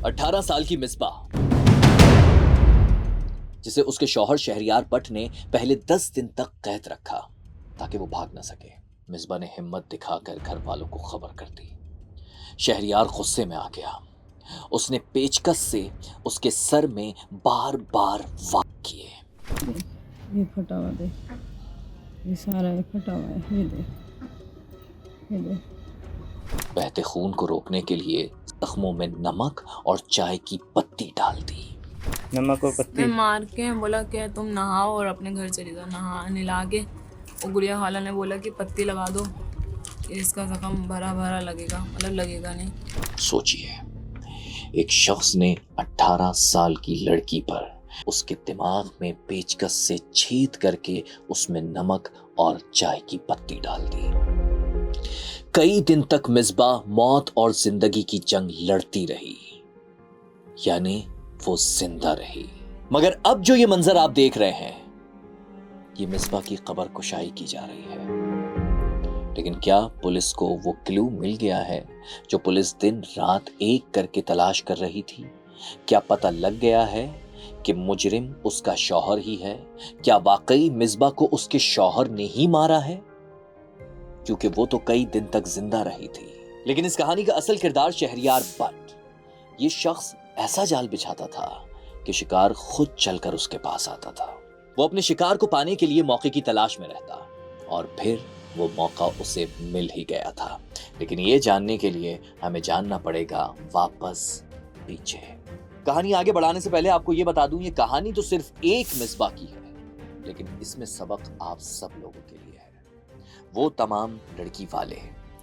18 سال کی مصباح، جسے اس کے شوہر شہریار بٹ نے پہلے 10 دن تک قید رکھا تاکہ وہ بھاگ نہ سکے، مصباح نے ہمت دکھا کر گھر والوں کو خبر کر دی۔ شہریار غصے میں آ گیا۔ اس نے پیچکس سے اس کے سر میں بار بار وار کیے۔ یہ پھٹا ہوا دے، یہ سارا پھٹا ہوا ہے، یہ دے، یہ دے۔ بہتے خون کو روکنے کے لیے زخموں میں نمک اور چائے کی پتی ڈال دی۔ نمک اور پتی میں مار کے بولا کہ تم نہاؤ اور اپنے گھر چلی جاؤ، نلا کے وہ گڑیا خالہ نے بولا کہ پتی لگا دو، اس کا زخم بھرا بھرا لگے گا، مطلب لگے گا نہیں۔ سوچئے، ایک شخص نے 18 سال کی لڑکی پر اس کے دماغ میں پیچکس سے چھید کر کے اس میں نمک اور چائے کی پتی ڈال دی۔ کئی دن تک مصباح موت اور زندگی کی جنگ لڑتی رہی، یعنی وہ زندہ رہی۔ مگر اب جو یہ منظر آپ دیکھ رہے ہیں، یہ مصباح کی قبر کشائی کی جا رہی ہے۔ لیکن کیا پولیس کو وہ کلو مل گیا ہے جو پولیس دن رات ایک کر کے تلاش کر رہی تھی؟ کیا پتہ لگ گیا ہے کہ مجرم اس کا شوہر ہی ہے؟ کیا واقعی مصباح کو اس کے شوہر نے ہی مارا ہے؟ کیونکہ وہ تو کئی دن تک زندہ رہی تھی۔ لیکن اس کہانی کا اصل کردار شہریار بٹ، یہ شخص ایسا جال بچھاتا تھا کہ شکار خود چل کر اس کے پاس آتا تھا۔ وہ اپنے شکار کو پانے کے لیے موقع کی تلاش میں رہتا، اور پھر وہ موقع اسے مل ہی گیا تھا۔ لیکن یہ جاننے کے لیے ہمیں جاننا پڑے گا واپس پیچھے۔ کہانی آگے بڑھانے سے پہلے آپ کو یہ بتا دوں، یہ کہانی تو صرف ایک مصباح کی ہے، لیکن اس میں سبق آپ سب لوگوں کے لیے ہے۔ وہ تمام لڑکی والے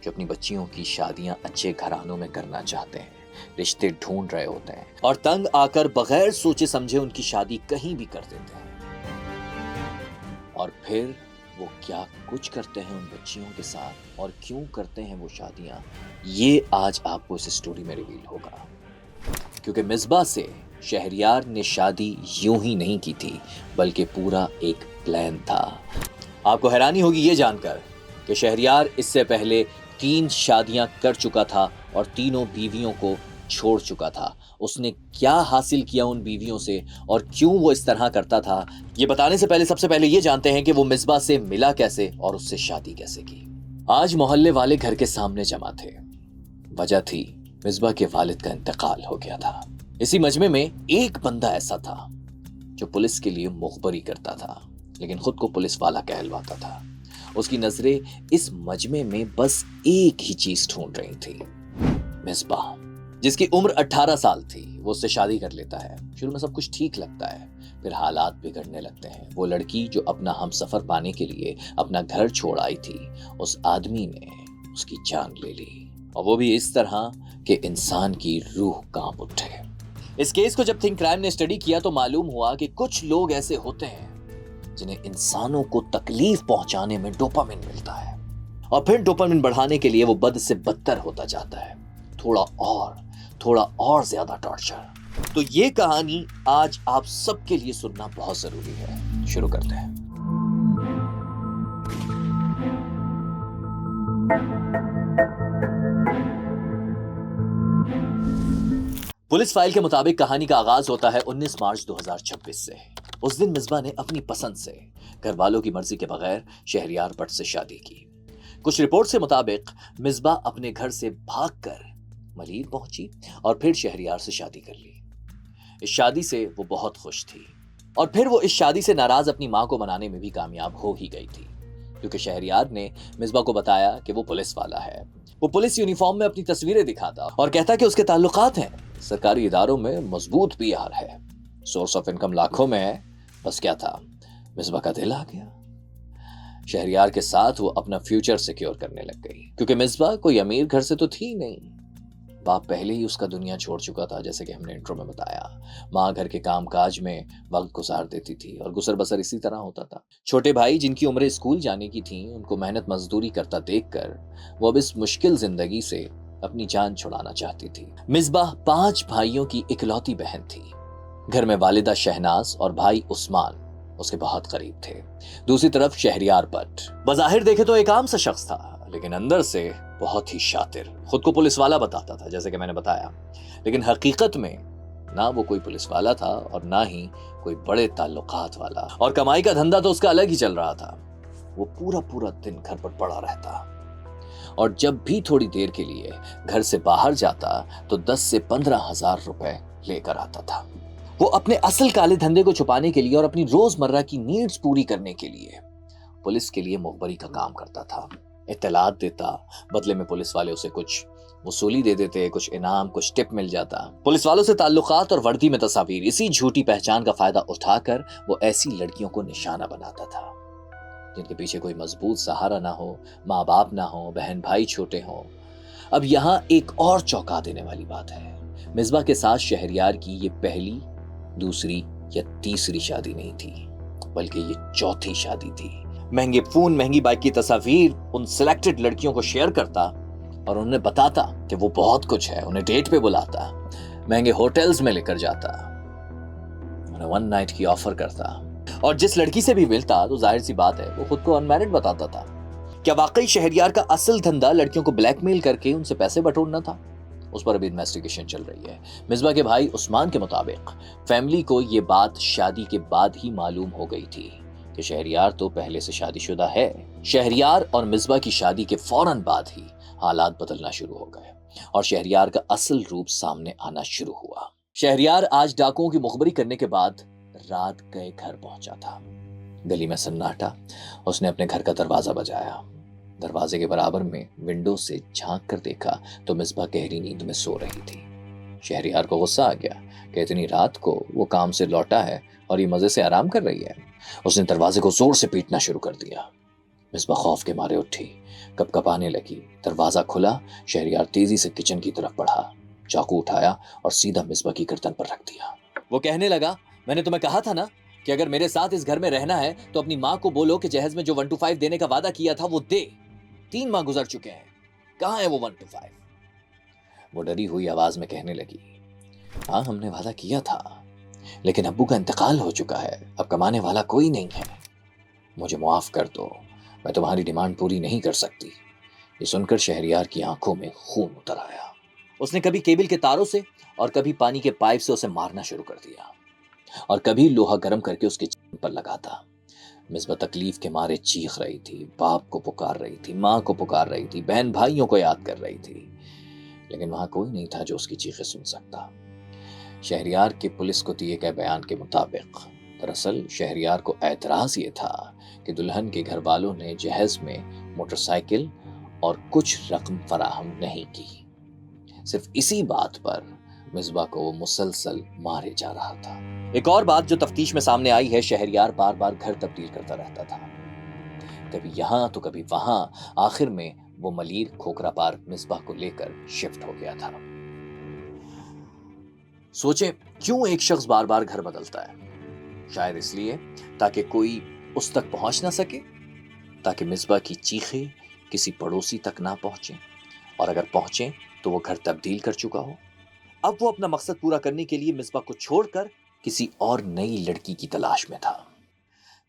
جو اپنی بچیوں کی شادیاں اچھے گھرانوں میں کرنا چاہتے ہیں، رشتے ڈھونڈ رہے ہوتے ہیں، اور تنگ آ کر بغیر سوچے سمجھے ان کی شادی کہیں بھی کر دیتے ہیں، اور پھر وہ کیا کچھ کرتے ہیں ان بچیوں کے ساتھ اور کیوں کرتے ہیں وہ شادیاں، یہ آج آپ کو اس سٹوری میں ریویل ہوگا۔ کیونکہ مصباح سے شہریار نے شادی یوں ہی نہیں کی تھی، بلکہ پورا ایک پلان تھا۔ آپ کو حیرانی ہوگی یہ جان کر کہ شہریار اس سے پہلے 3 شادیاں کر چکا تھا اور تینوں بیویوں کو چھوڑ چکا تھا۔ اس نے کیا حاصل کیا ان بیویوں سے اور کیوں وہ اس طرح کرتا تھا، یہ بتانے سے پہلے سب سے پہلے یہ جانتے ہیں کہ وہ مصباح سے ملا کیسے اور اس سے شادی کیسے کی۔ آج محلے والے گھر کے سامنے جمع تھے۔ وجہ تھی مصباح کے والد کا انتقال ہو گیا تھا۔ اسی مجمع میں ایک بندہ ایسا تھا جو پولیس کے لیے مخبری کرتا تھا، لیکن خود کو پولیس والا کہلواتا تھا۔ اس کی نظریں اس مجمع میں بس ایک ہی چیز ڈھونڈ رہی تھی، مصباح، جس کی عمر 18 سال تھی۔ وہ اس سے شادی کر لیتا ہے۔ شروع میں سب کچھ ٹھیک لگتا ہے، پھر حالات بگڑنے لگتے ہیں۔ وہ لڑکی جو اپنا ہم سفر پانے کے لیے اپنا گھر چھوڑ آئی تھی، اس آدمی نے اس کی جان لے لی، اور وہ بھی اس طرح کہ انسان کی روح کانپ اٹھے۔ اس کیس کو جب تھنک کرائم نے اسٹڈی کیا تو معلوم ہوا کہ کچھ لوگ ایسے ہوتے ہیں جنہیں انسانوں کو تکلیف پہنچانے میں ڈوپامن ملتا ہے، اور پھر ڈوپامن بڑھانے کے لیے وہ بد سے بدتر ہوتا جاتا ہے، تھوڑا اور زیادہ ٹارچر۔ تو یہ کہانی آج آپ سب کے لیے سننا بہت ضروری ہے۔ شروع کرتے ہیں۔ پولیس فائل کے مطابق کہانی کا آغاز ہوتا ہے 19 مارچ 2026 سے۔ اس دن مصباح نے اپنی پسند سے، گھر والوں کی مرضی کے بغیر شہریار بٹ سے شادی کی۔ کچھ رپورٹ سے مطابق مصباح اپنے گھر سے بھاگ کر ملیر پہنچی اور پھر شہریار سے شادی کر لی۔ اس شادی سے وہ بہت خوش تھی، اور پھر وہ اس شادی سے ناراض اپنی ماں کو منانے میں بھی کامیاب ہو ہی گئی تھی، کیونکہ شہریار نے مصباح کو بتایا کہ وہ پولیس والا ہے۔ وہ پولیس یونیفارم میں اپنی تصویریں دکھاتا اور کہتا کہ اس کے تعلقات ہیں، سرکاری اداروں میں مضبوط پی آر ہے، سورس آف انکم لاکھوں میں ہے۔ بس کیا تھا، مصباح کا دل آ گیا۔ شہریار کے ساتھ وہ اپنا فیوچر سیکیور کرنے لگ گئی، کیونکہ مصباح کوئی امیر گھر سے تو تھی نہیں۔ باپ پہلے ہی اس کا دنیا چھوڑ چکا تھا، جیسے کہ ہم نے انٹرو میں بتایا۔ ماں گھر کے کام کاج میں وقت گزار دیتی تھی اور گزر بسر اسی طرح ہوتا تھا۔ چھوٹے بھائی جن کی عمریں اسکول جانے کی تھیں، ان کو محنت مزدوری کرتا دیکھ کر وہ اب اس مشکل زندگی سے اپنی جان چھڑانا چاہتی تھی۔ مصباح 5 بھائیوں کی اکلوتی بہن تھی۔ گھر میں والدہ شہناز اور بھائی عثمان اس کے بہت قریب تھے۔ دوسری طرف شہریار بٹ بظاہر دیکھے تو ایک عام سا شخص تھا، لیکن اندر سے بہت ہی شاطر، خود کو پولیس والا بتاتا تھا جیسے کہ میں نے بتایا، لیکن حقیقت میں نہ وہ کوئی پولیس والا تھا اور نہ ہی کوئی بڑے تعلقات والا، اور کمائی کا دھندا تو اس کا الگ ہی چل رہا تھا۔ وہ پورا دن گھر پر پڑا رہتا اور جب بھی تھوڑی دیر کے لیے گھر سے باہر جاتا تو 10 سے 15,000 روپے لے کر آتا تھا۔ وہ اپنے اصل کالے دھندے کو چھپانے کے لیے اور اپنی روزمرہ کی نیڈز پوری کرنے کے لیے پولیس کے لیے مخبری کا کام کرتا تھا، اطلاعات دیتا، بدلے میں پولیس والے اسے کچھ وصولی دے دیتے، کچھ انعام، کچھ ٹپ مل جاتا۔ پولیس والوں سے تعلقات اور وردی میں تصاویر، اسی جھوٹی پہچان کا فائدہ اٹھا کر وہ ایسی لڑکیوں کو نشانہ بناتا تھا جن کے پیچھے کوئی مضبوط سہارا نہ ہو، ماں باپ نہ ہو، بہن بھائی چھوٹے ہوں۔ اب یہاں ایک اور چونکا دینے والی بات ہے، مصباح کے ساتھ شہریار کی یہ پہلی، دوسری یا تیسری شادی نہیں تھی، بلکہ یہ چوتھی شادی تھی۔ مہنگے فون، مہنگی بائک کی تصاویر ان سلیکٹڈ لڑکیوں کو شیئر کرتا اور انہیں بتاتا کہ وہ بہت کچھ ہے، انہیں ڈیٹ پہ بلاتا، مہنگے ہوٹلز میں لے کر جاتا، انہیں 1 نائٹ کی آفر کرتا، اور جس لڑکی سے بھی ملتا تو ظاہر سی بات ہے وہ خود کو انمیرڈ بتاتا تھا۔ کیا واقعی شہریار کا اصل دھندا لڑکیوں کو بلیک میل کر کے ان سے پیسے بٹورنا تھا؟ اس پر ابھی انویسٹیگیشن چل رہی ہے۔ مصباح کے بھائی عثمان کے مطابق فیملی کو یہ بات شادی کے بعد ہی معلوم ہو گئی تھی کہ شہریار تو پہلے سے شادی شدہ ہے۔ شہریار اور مصباح کی شادی کے فوراً بعد ہی حالات بدلنا شروع ہو گئے اور شہریار کا اصل روپ سامنے آنا شروع ہوا۔ شہریار آج ڈاکوؤں کی مخبری کرنے کے بعد رات گئے گھر پہنچا تھا۔ گلی میں سناٹا، اس نے اپنے گھر کا دروازہ بجایا۔ دروازے کے برابر میں ونڈو سے جھانک کر دیکھا تو مصباح گہری نیند میں سو رہی تھی۔ شہریار کو غصہ آ گیا کہ اتنی رات کو وہ کام سے لوٹا ہے اور یہ مزے سے آرام کر رہی ہے۔ اس نے دروازے کو زور سے پیٹنا شروع کر دیا۔ مصباح خوف کے مارے اٹھی، کپ کپانے لگی۔ دروازہ کھلا، شہریار تیزی سے کچن کی طرف بڑھا، چاقو اٹھایا اور سیدھا مصباح کی گردن پر رکھ دیا۔ وہ کہنے لگا، میں نے تمہیں کہا تھا نا کہ اگر میرے ساتھ اس گھر میں رہنا ہے تو اپنی ماں کو بولو کہ جہیز میں جو 1-5 دینے کا وعدہ کیا تھا وہ دے۔ 3 ماہ گزر چکے ہیں، کہاں ہے وہ 1-5؟ وہ ڈری ہوئی آواز میں کہنے لگی، ہاں ہم نے وعدہ کیا تھا، لیکن ابو کا انتقال ہو چکا ہے، اب کمانے والا کوئی نہیں ہے، مجھے معاف کر دو، میں تمہاری ڈیمانڈ پوری نہیں کر سکتی۔ یہ سن کر شہریار کی آنکھوں میں خون اتر آیا۔ اس نے کبھی کیبل کے تاروں سے اور کبھی پانی کے پائپ سے اسے مارنا شروع کر دیا اور کبھی لوہا گرم کر کے اس کے چین پر لگاتا۔ مصباح تکلیف کے مارے چیخ رہی تھی، باپ کو پکار رہی تھی، ماں کو پکار رہی تھی، بہن بھائیوں کو یاد کر رہی تھی، لیکن وہاں کوئی نہیں تھا جو اس کی چیخیں سن سکتا۔ شہریار کے پولیس کو دیے گئے بیان کے مطابق دراصل شہریار کو اعتراض یہ تھا کہ دلہن کے گھر والوں نے جہیز میں موٹر سائیکل اور کچھ رقم فراہم نہیں کی۔ صرف اسی بات پر مصباح کو وہ مسلسل مارے جا رہا تھا۔ ایک اور بات جو تفتیش میں سامنے آئی ہے، شہریار بار بار گھر تبدیل کرتا رہتا تھا، کبھی یہاں تو کبھی وہاں۔ آخر میں وہ ملیر کھوکھرا پارک مصباح کو لے کر شفٹ ہو گیا تھا۔ سوچے کیوں ایک شخص بار بار گھر بدلتا ہے؟ شاید اس لیے تاکہ کوئی اس تک پہنچ نہ سکے، تاکہ مصباح کی چیخیں کسی پڑوسی تک نہ پہنچیں، اور اگر پہنچیں تو وہ گھر تبدیل کر چکا ہو۔ اب وہ اپنا مقصد پورا کرنے کے لیے مصباح کو چھوڑ کر کسی اور نئی لڑکی کی تلاش میں تھا۔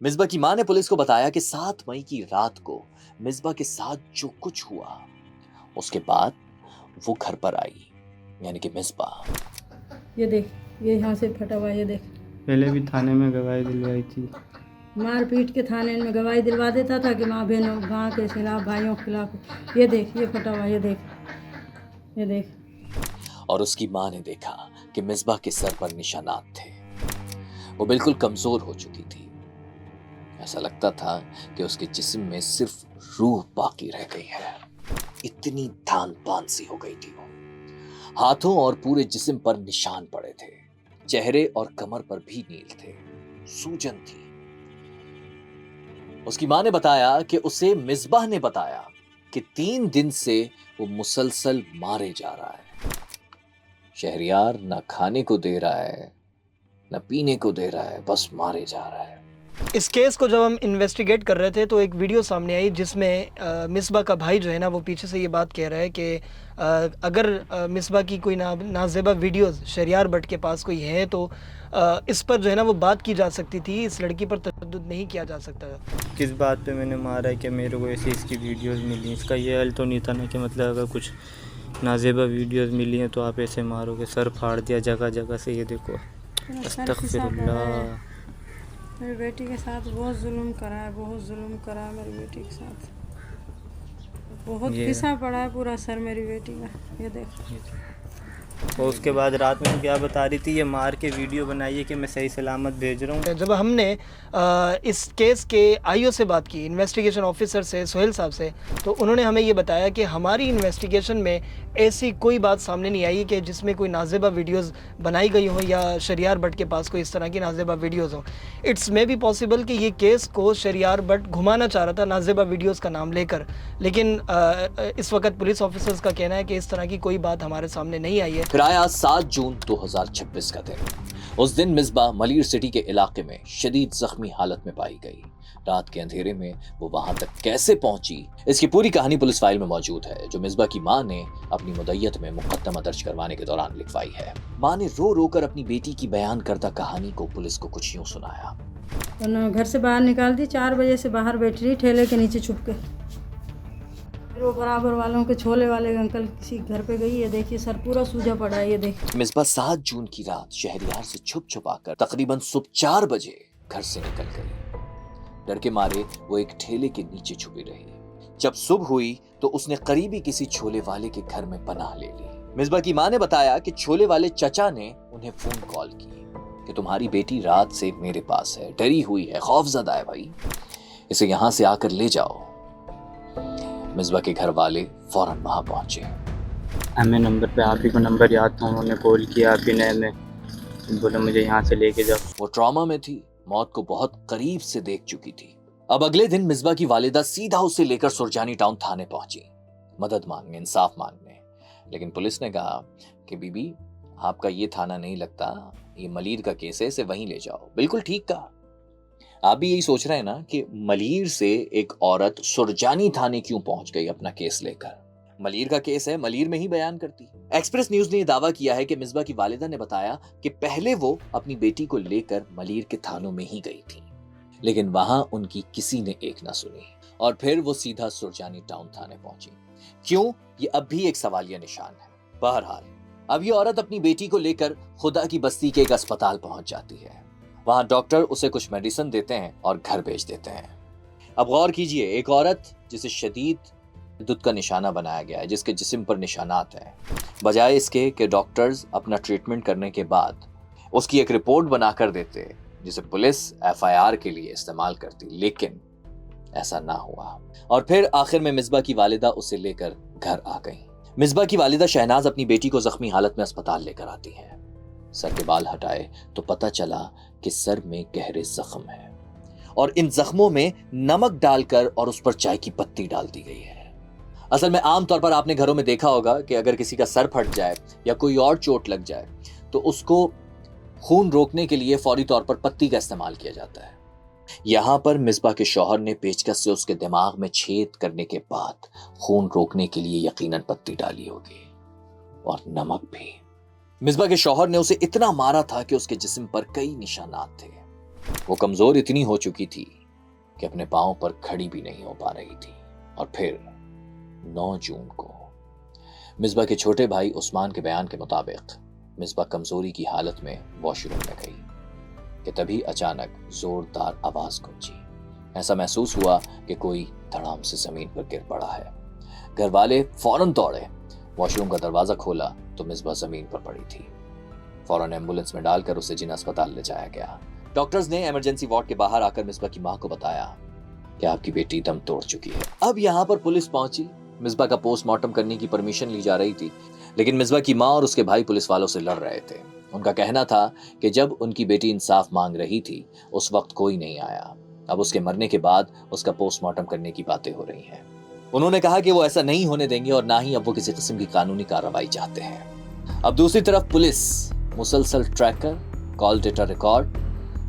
مصباح کی ماں نے پولیس کو بتایا کہ 7 مئی کی رات کو مصباح کے ساتھ جو کچھ ہوا اس کے بعد وہ گھر پر آئی، یعنی کہ مصباح۔ یہ دیکھ، یہ یہاں سے پھٹا ہوا، یہ دیکھ۔ پہلے بھی تھانے میں گواہی دلوائی تھی۔ مار پیٹ کے تھانے میں گواہی دلوا دیتا تھا کہ ماں بہنوں ماں کے خلاف، بھائیوں کے خلاف۔ یہ دیکھ، یہ پھٹا ہوا، یہ دیکھ، یہ دیکھ۔ اور اس کی ماں نے دیکھا کہ مصباح کے سر پر نشانات تھے، وہ بالکل کمزور ہو چکی تھی، ایسا لگتا تھا کہ اس کے جسم میں صرف روح باقی رہ گئی ہے، اتنی دھان پان سی ہو گئی تھی وہ۔ ہاتھوں اور پورے جسم پر نشان پڑے تھے، چہرے اور کمر پر بھی نیل تھے، سوجن تھی۔ اس کی ماں نے بتایا کہ اسے مصباح نے بتایا کہ 3 دن سے وہ مسلسل مارے جا رہا ہے۔ شہریار نہ کھانے کو دے رہا ہے، نہ پینے کو دے رہا ہے، بس مارے جا رہا ہے۔ اس کیس کو جب ہم انویسٹیگیٹ کر رہے تھے تو ایک ویڈیو سامنے آئی جس میں مصباح کا بھائی جو ہے نا وہ پیچھے سے یہ بات کہہ رہا ہے کہ اگر مصباح کی کوئی نازیبہ ویڈیوز شہریار بٹ کے پاس کوئی ہے تو اس پر جو ہے نا وہ بات کی جا سکتی تھی، اس لڑکی پر تشدد نہیں کیا جا سکتا تھا۔ کس بات پہ میں نے مارا ہے کہ میرے کو ایسی اس کی ویڈیوز ملی، اس کا یہ حل تو نہیں تھا نا کہ مطلب اگر کچھ نازیبہ ویڈیوز ملی ہیں تو آپ ایسے مارو گے، سر پھاڑ دیا جگہ جگہ سے۔ یہ دیکھو، استغفر اللہ، میری بیٹی کے ساتھ بہت ظلم کرا ہے، بہت ظلم کرا ہے میری بیٹی کے ساتھ، بہت پسا پڑا ہے پورا سر میری بیٹی کا، یہ دیکھ۔ اور اس کے بعد رات میں کیا بتا رہی تھی، یہ مار کے ویڈیو بنائیے کہ میں صحیح سلامت بھیج رہا ہوں۔ جب ہم نے اس کیس کے آئی او سے بات کی، انویسٹیگیشن آفیسر سے، سہیل صاحب سے، تو انہوں نے ہمیں یہ بتایا کہ ہماری انویسٹیگیشن میں ایسی کوئی بات سامنے نہیں آئی کہ جس میں کوئی نازیبہ ویڈیوز بنائی گئی ہوں یا شہریار بٹ کے پاس کوئی اس طرح کی نازیبہ ویڈیوز ہوں۔ اٹس مے بی پاسبل کہ یہ کیس کو شہریار بٹ گھمانا چاہ رہا تھا نازیبہ ویڈیوز کا نام لے کر، لیکن اس وقت پولیس آفیسرز کا کہنا ہے کہ اس طرح کی کوئی بات ہمارے سامنے نہیں آئی ہے۔ پھر آیا 7 جون 2026 کا دن۔ اس دن مصباح ملیر سٹی کے علاقے میں شدید زخمی حالت میں پائی گئی۔ رات کے اندھیرے میں وہ وہاں تک کیسے پہنچی، اس کی پوری کہانی پولیس فائل میں موجود ہے، جو مصباح کی ماں نے اپنی مدعیت میں مقدمہ درج کروانے کے دوران لکھوائی ہے۔ ماں نے رو رو کر اپنی بیٹی کی بیان کردہ کہانی کو پولیس کو کچھ یوں سنایا۔ انہوں نے گھر سے باہر نکال دی، 4 بجے سے باہر بیٹھ رہی ٹھیلے کے نیچے چھپ کے، پھر وہ برابر والوں کے چھولے والے انکل کسی گھر پہ گئی، یہ دیکھیے سر پورا سوجا پڑا ہے، یہ دیکھ۔ مصباح 7 جون کی رات شہریار سے چھپ چھپا کر تقریباً صبح 4 بجے گھر سے نکل گئی۔ ڈر کے مارے وہ ایک ٹھیلے کے نیچے چھپی رہی۔ جب صبح ہوئی تو اس نے قریبی کسی چھولے والے کے گھر میں پناہ لے لی۔ مصباح کی ماں نے بتایا کہ چھولے والے چچا نے انہیں فون کال کی کہ تمہاری بیٹی رات سے میرے پاس ہے، ڈری ہوئی ہے، خوف زدہ ہے بھائی، اسے یہاں سے آ کر لے جاؤ۔ مصباح کے گھر والے فوراً وہاں پہنچے۔ ہمیں نمبر پہ آپ ہی کو نمبر یاد تھا، انہوں نے کال کیا، آپ ہی نے ہمیں بولا مجھے یہاں سے لے کے جاؤ۔ وہ ٹراما میں تھی، موت کو بہت قریب سے دیکھ چکی تھی۔ اب اگلے دن مصباح کی والدہ سیدھا اسے لے کر سرجانی ٹاؤن تھانے پہنچی، مدد مانگنے، انصاف مانگنے۔ لیکن پولیس نے کہا کہ بی بی آپ کا یہ تھانہ نہیں لگتا، یہ ملیر کا کیس ہے، اسے وہیں لے جاؤ۔ بالکل ٹھیک کہا۔ آپ بھی یہی سوچ رہے ہیں نا کہ ملیر سے ایک عورت سرجانی تھانے کیوں پہنچ گئی اپنا کیس لے کر؟ ملیر کا کیس ہے، ملیر میں ہی بیان کرتی۔ ایکسپریس نیوز نے یہ دعویٰ کیا ہے کہ مصباح کی والدہ نے بتایا کہ پہلے وہ اپنی بیٹی کو لے کر ملیر کے تھانوں میں ہی گئی تھی، لیکن وہاں ان کی کسی نے ایک نہ سنی اور پھر وہ سیدھا سرجانی ٹاؤن تھانے پہنچی۔ کیوں؟ یہ اب بھی ایک سوالیہ نشان ہے۔ بہرحال اب یہ عورت اپنی بیٹی کو لے کر خدا کی بستی کے ایک اسپتال پہنچ جاتی ہے۔ وہاں ڈاکٹر اسے کچھ میڈیسن دیتے ہیں اور گھر بھیج دیتے ہیں۔ اب غور کیجئے، ایک عورت جسے شدید تشدد کا نشانہ بنایا گیا ہے، جس کے جسم پر نشانات ہیں، بجائے اس کے کہ ڈاکٹرز اپنا ٹریٹمنٹ کرنے کے بعد اس کی ایک رپورٹ بنا کر دیتے جسے پولیس FIR کے لیے استعمال کرتی، لیکن ایسا نہ ہوا۔ اور پھر آخر میں مصباح کی والدہ اسے لے کر گھر آ گئی۔ مصباح کی والدہ شہناز اپنی بیٹی کو زخمی حالت میں اسپتال لے کر آتی ہے۔ سر کے بال ہٹائے تو پتہ چلا کہ سر میں گہرے زخم ہیں اور ان زخموں میں نمک ڈال کر اور اس پر چائے کی پتی ڈال دی گئی ہے۔ اصل میں عام طور پر آپ نے گھروں میں دیکھا ہوگا کہ اگر کسی کا سر پھٹ جائے یا کوئی اور چوٹ لگ جائے تو اس کو خون روکنے کے لیے فوری طور پر پتی کا استعمال کیا جاتا ہے۔ یہاں پر مصباح کے شوہر نے پیچکس سے اس کے دماغ میں چھید کرنے کے بعد خون روکنے کے لیے یقیناً پتی ڈالی ہوگی اور نمک بھی۔ مصباح کے شوہر نے اسے اتنا مارا تھا کہ اس کے جسم پر کئی نشانات تھے۔ وہ کمزور اتنی ہو چکی تھی کہ اپنے پاؤں پر کھڑی بھی نہیں ہو پا رہی تھی۔ اور پھر 9 جون کو مصباح کے چھوٹے بھائی عثمان کے بیان کے مطابق مصباح کمزوری کی حالت میں واش روم میں گئی کہ تبھی اچانک زوردار آواز گونجی۔ ایسا محسوس ہوا کہ کوئی دھڑام سے زمین پر گر پڑا ہے۔ گھر والے فوراً دوڑے، واش روم کا دروازہ کھولا تو مصباح زمین پر پڑی تھی۔ فوراً ایمبولینس میں ڈال کر اسے جنا اسپتال لے جایا گیا۔ ڈاکٹرز نے ایمرجنسی وارڈ کے باہر آ کر مصباح کی ماں کو بتایا کہ آپ کی بیٹی دم توڑ چکی ہے۔ اب یہاں پر پولیس پہنچی۔ مصباح کا پوسٹ مارٹم کرنے کی پرمیشن لی جا رہی تھی، لیکن مصباح کی ماں اور اس کے بھائی پولیس والوں سے لڑ رہے تھے۔ ان کا کہنا تھا کہ جب ان کی بیٹی انصاف مانگ رہی تھی اس وقت کوئی نہیں آیا، اب اس کے مرنے کے بعد اس کا پوسٹ مارٹم کرنے کی باتیں ہو رہی ہیں۔ انہوں نے کہا کہ وہ ایسا نہیں ہونے دیں گے اور نہ ہی اب وہ کسی قسم کی قانونی کارروائی چاہتے ہیں۔ اب دوسری طرف پولیس مسلسل ٹریکر، کال ڈیٹا ریکارڈ